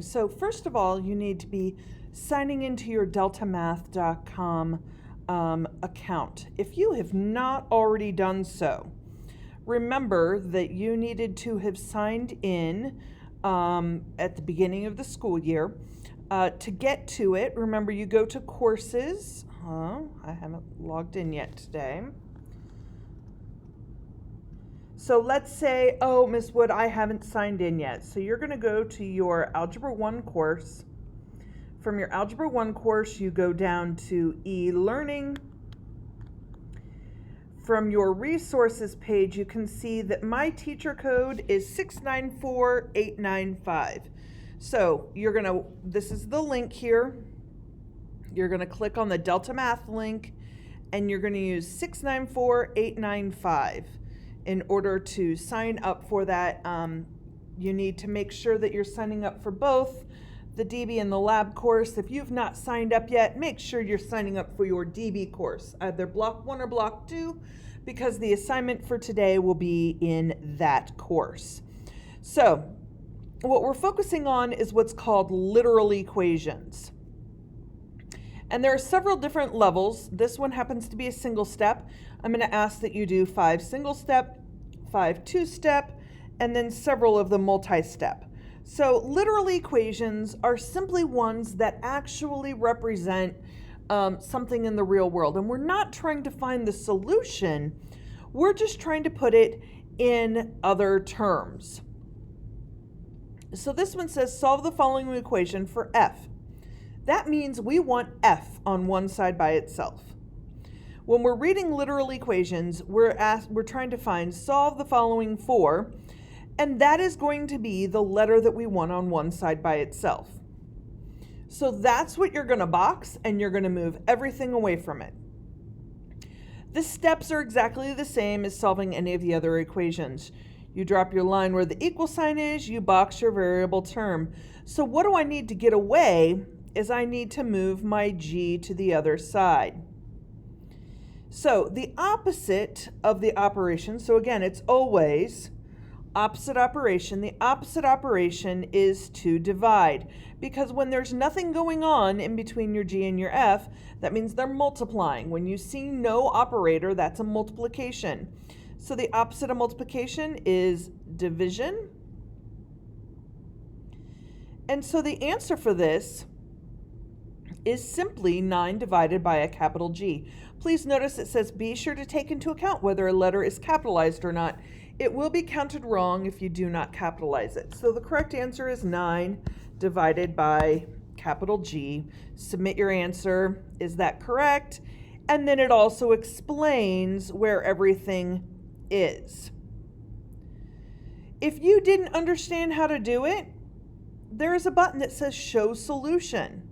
So first of all, you need to be signing into your deltamath.com account. If you have not already done so, remember that you needed to have signed in at the beginning of the school year. To get to it, remember you go to courses. I haven't logged in yet today. So let's say, oh, Miss Wood, I haven't signed in yet. So you're going to go to your Algebra 1 course. From your Algebra 1 course, you go down to e-learning. From your resources page, you can see that my teacher code is 694895. So this is the link here. You're going to click on the Delta Math link, and you're going to use 694895. In order to sign up for that, you need to make sure that you're signing up for both the DB and the lab course. If you've not signed up yet, make sure you're signing up for your DB course, either block 1 or block 2, because the assignment for today will be in that course. So what we're focusing on is what's called literal equations. And there are several different levels. This one happens to be a single step. I'm going to ask that you do 5 single step, 5 two-step, and then several of the multi-step. So literal equations are simply ones that actually represent something in the real world. And we're not trying to find the solution. We're just trying to put it in other terms. So this one says solve the following equation for f. That means we want f on one side by itself. When we're reading literal equations, we're trying to find solve the following for, and that is going to be the letter that we want on one side by itself. So that's what you're going to box, and you're going to move everything away from it. The steps are exactly the same as solving any of the other equations. You drop your line where the equal sign is, you box your variable term. So what do I need to get away is I need to move my g to the other side. So the opposite of the operation, so again, it's always opposite operation. The opposite operation is to divide, because when there's nothing going on in between your g and your f, that means they're multiplying. When you see no operator, that's a multiplication. So the opposite of multiplication is division. And so the answer for this is simply 9 divided by a capital G. Please notice it says be sure to take into account whether a letter is capitalized or not. It will be counted wrong if you do not capitalize it. So the correct answer is 9 divided by capital G. Submit your answer. Is that correct? And then it also explains where everything is. If you didn't understand how to do it, there is a button that says show solution.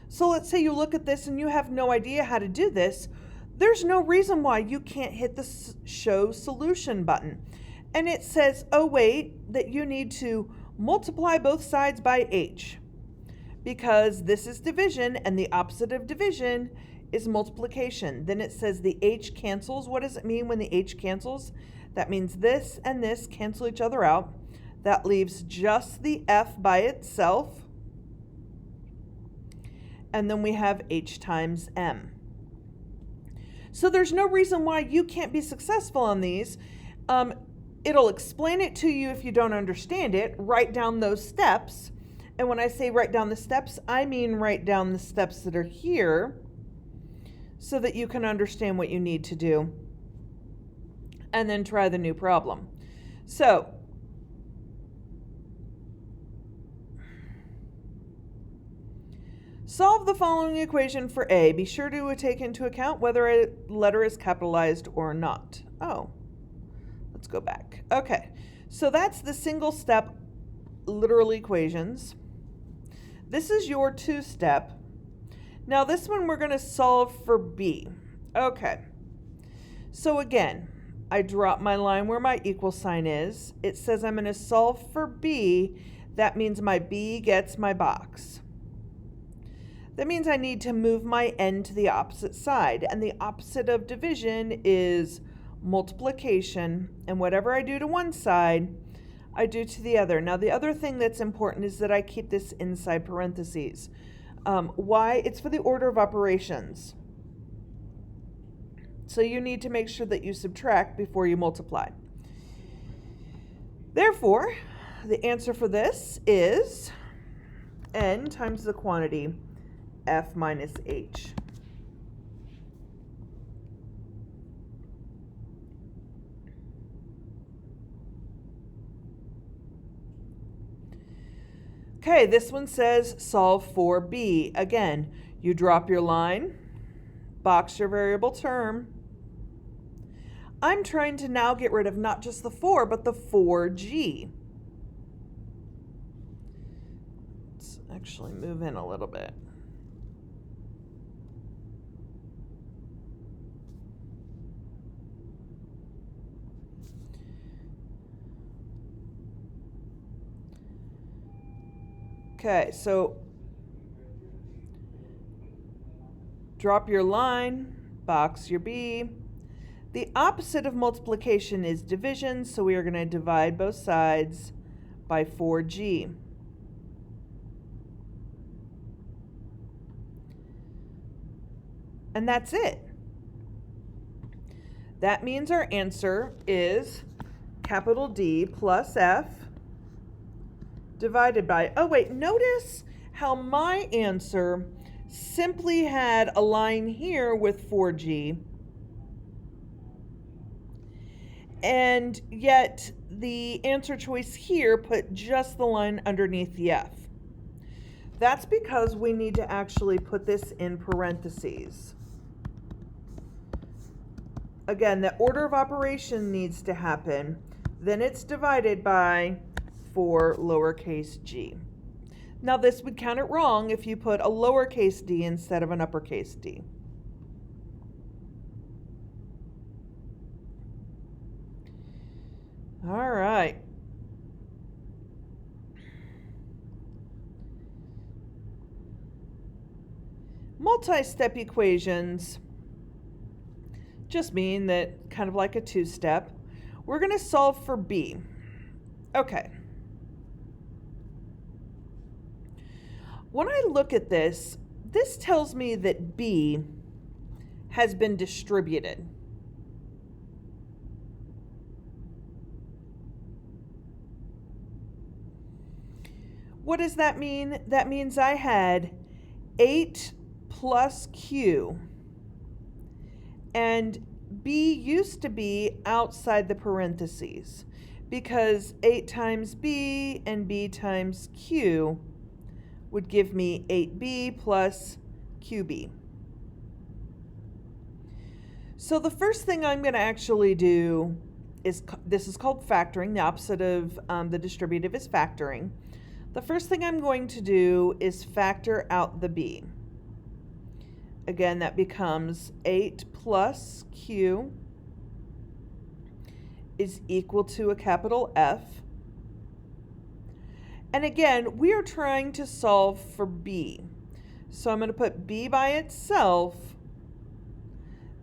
So let's say you look at this and you have no idea how to do this. There's no reason why you can't hit the show solution button. And it says, oh wait, that you need to multiply both sides by h, because this is division and the opposite of division is multiplication. Then it says the h cancels. What does it mean when the h cancels? That means this and this cancel each other out. That leaves just the f by itself. And then we have h times m. So there's no reason why you can't be successful on these. It'll explain it to you if you don't understand it. Write down those steps. And when I say write down the steps, I mean write down the steps that are here so that you can understand what you need to do. And then try the new problem. So solve the following equation for A. Be sure to take into account whether a letter is capitalized or not. Oh, let's go back. Okay, so that's the single step literal equations. This is your two-step. Now this one we're going to solve for B. Okay, so again, I drop my line where my equal sign is. It says I'm going to solve for B. That means my B gets my box. That means I need to move my n to the opposite side, and the opposite of division is multiplication, and whatever I do to one side, I do to the other. Now, the other thing that's important is that I keep this inside parentheses. Why? It's for the order of operations. So you need to make sure that you subtract before you multiply. Therefore, the answer for this is n times the quantity f minus h. Okay, this one says solve for b. Again, you drop your line, box your variable term. I'm trying to now get rid of not just the 4, but the 4g. Let's actually move in a little bit. Okay, so drop your line, box your b. The opposite of multiplication is division, so we are going to divide both sides by 4g. And that's it. That means our answer is capital D plus F divided by, oh wait, notice how my answer simply had a line here with 4g, and yet the answer choice here put just the line underneath the F. That's because we need to actually put this in parentheses. Again, the order of operation needs to happen. Then it's divided by 4 lowercase g. Now this would count it wrong if you put a lowercase d instead of an uppercase d. All right. Multi-step equations just mean that, kind of like a two-step, we're going to solve for b. Okay. When I look at this, this tells me that b has been distributed. What does that mean? That means I had 8 plus q, and b used to be outside the parentheses because 8 times b and b times q would give me 8b plus qb. So the first thing I'm going to actually do is, this is called factoring. The opposite of the distributive is factoring. The first thing I'm going to do is factor out the b. Again, that becomes 8 plus q is equal to a capital F. And again, we are trying to solve for b. So I'm going to put b by itself.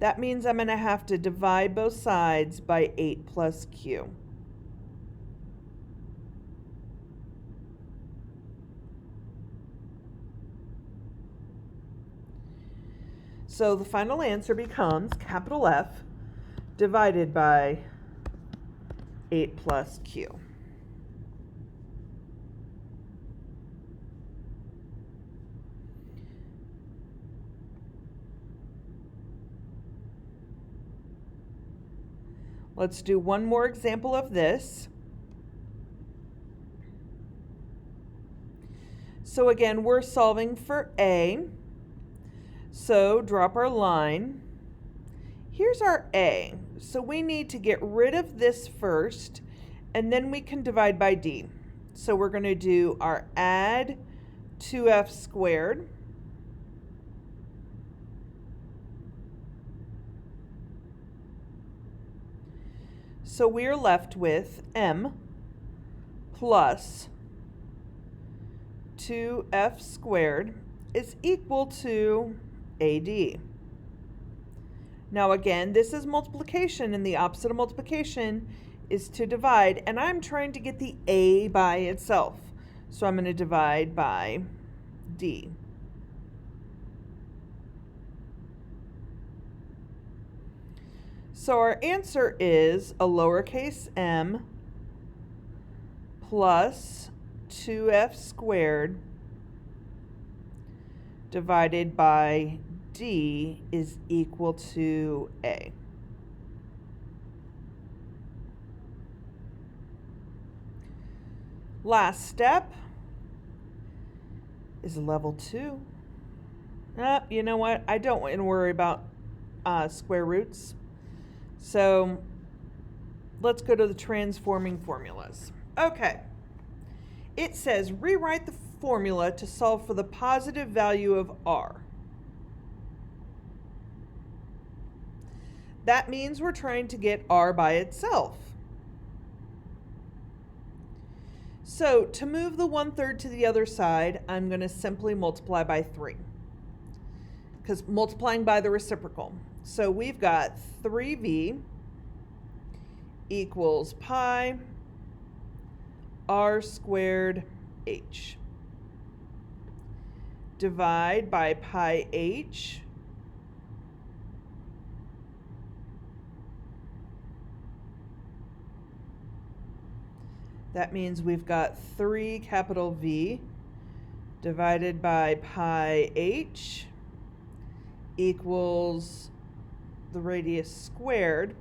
That means I'm going to have to divide both sides by 8 plus q. So the final answer becomes capital F divided by 8 plus q. Let's do one more example of this. So again, we're solving for A. So drop our line. Here's our A. So we need to get rid of this first, and then we can divide by D. So we're going to do our add 2f squared. So we're left with m plus 2f squared is equal to AD. Now again, this is multiplication, and the opposite of multiplication is to divide, and I'm trying to get the A by itself. So I'm going to divide by D. So our answer is a lowercase m plus 2f squared divided by D is equal to A. Last step is level 2. You know what? I don't want to worry about square roots. So let's go to the transforming formulas. Okay. It says rewrite the formula to solve for the positive value of r. That means we're trying to get r by itself. So to move the 1/3 to the other side, I'm going to simply multiply by 3. Because multiplying by the reciprocal. So we've got 3v equals pi r squared h. Divide by pi h. That means we've got 3 capital V divided by pi h equals the radius squared.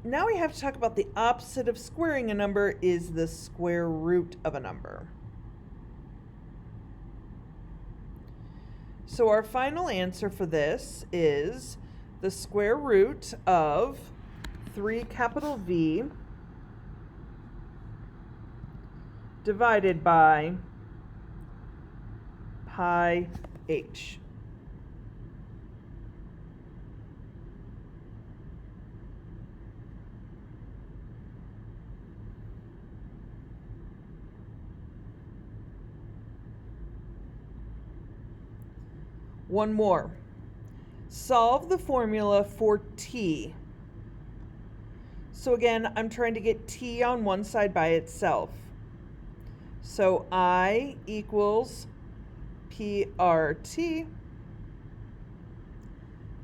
Now we have to talk about the opposite of squaring a number is the square root of a number. So our final answer for this is the square root of 3 capital V divided by pi h. One more. Solve the formula for t. So again, I'm trying to get t on one side by itself. So I equals PRT.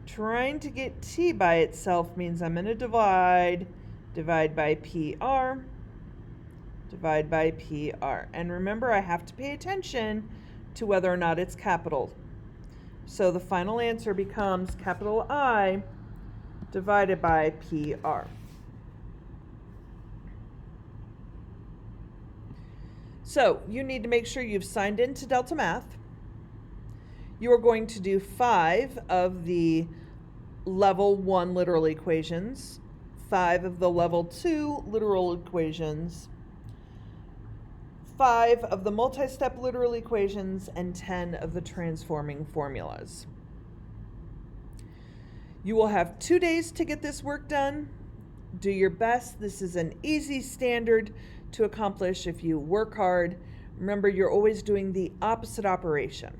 Trying to get t by itself means I'm going to divide by PR, divide by PR. And remember, I have to pay attention to whether or not it's capital. So the final answer becomes capital I divided by PR. So you need to make sure you've signed into Delta Math. You are going to do 5 of the level 1 literal equations, 5 of the level 2 literal equations, 5 of the multi-step literal equations, and 10 of the transforming formulas. You will have 2 days to get this work done. Do your best. This is an easy standard to accomplish if you work hard. Remember, you're always doing the opposite operation.